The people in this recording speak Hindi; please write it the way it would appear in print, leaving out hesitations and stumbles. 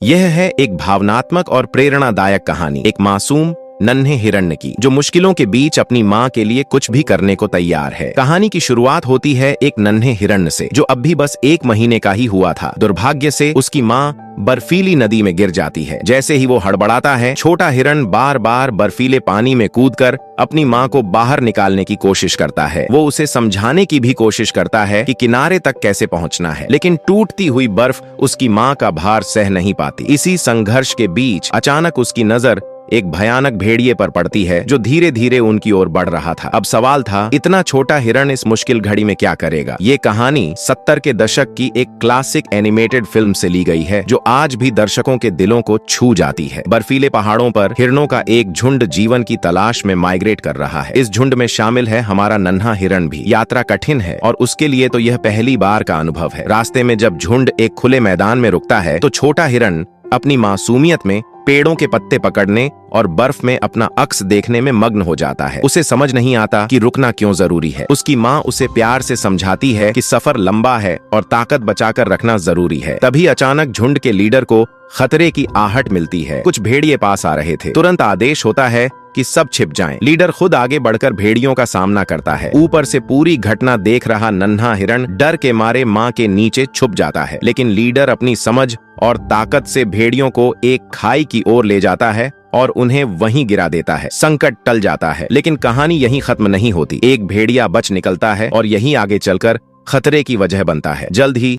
यह है एक भावनात्मक और प्रेरणादायक कहानी एक मासूम नन्हे हिरण्य की जो मुश्किलों के बीच अपनी माँ के लिए कुछ भी करने को तैयार है। कहानी की शुरुआत होती है एक नन्हे हिरण्य से जो अब भी बस 1 महीने का ही हुआ था। दुर्भाग्य से उसकी माँ बर्फीली नदी में गिर जाती है। जैसे ही वो हड़बड़ाता है, छोटा हिरण बार बार बर्फीले पानी में कूदकर अपनी माँ को बाहर निकालने की कोशिश करता है। वो उसे समझाने की भी कोशिश करता है कि किनारे तक कैसे पहुँचना है, लेकिन टूटती हुई बर्फ उसकी माँ का भार सह नहीं पाती। इसी संघर्ष के बीच अचानक उसकी नजर एक भयानक भेड़िए पर पड़ती है जो धीरे धीरे उनकी ओर बढ़ रहा था। अब सवाल था, इतना छोटा हिरण इस मुश्किल घड़ी में क्या करेगा? ये कहानी 70 के दशक की एक क्लासिक एनिमेटेड फिल्म से ली गई है जो आज भी दर्शकों के दिलों को छू जाती है। बर्फीले पहाड़ों पर हिरणों का एक झुंड जीवन की तलाश में माइग्रेट कर रहा है। इस झुंड में शामिल है हमारा नन्हा हिरण भी। यात्रा कठिन है और उसके लिए तो यह पहली बार का अनुभव है। रास्ते में जब झुंड एक खुले मैदान में रुकता है तो छोटा हिरण अपनी मासूमियत में पेड़ों के पत्ते पकड़ने और बर्फ में अपना अक्स देखने में मग्न हो जाता है। उसे समझ नहीं आता कि रुकना क्यों जरूरी है। उसकी माँ उसे प्यार से समझाती है कि सफर लंबा है और ताकत बचाकर रखना जरूरी है। तभी अचानक झुंड के लीडर को खतरे की आहट मिलती है। कुछ भेड़िए पास आ रहे थे। तुरंत आदेश होता है कि सब छिप जाएं। लीडर खुद आगे बढ़कर भेड़ियों का सामना करता है। ऊपर से पूरी घटना देख रहा नन्हा हिरण डर के मारे माँ के नीचे छुप जाता है, लेकिन लीडर अपनी समझ और ताकत से भेड़ियों को एक खाई की ओर ले जाता है और उन्हें वहीं गिरा देता है। संकट टल जाता है, लेकिन कहानी यहीं खत्म नहीं होती। एक भेड़िया बच निकलता है और यहीं आगे चलकर खतरे की वजह बनता है। जल्द ही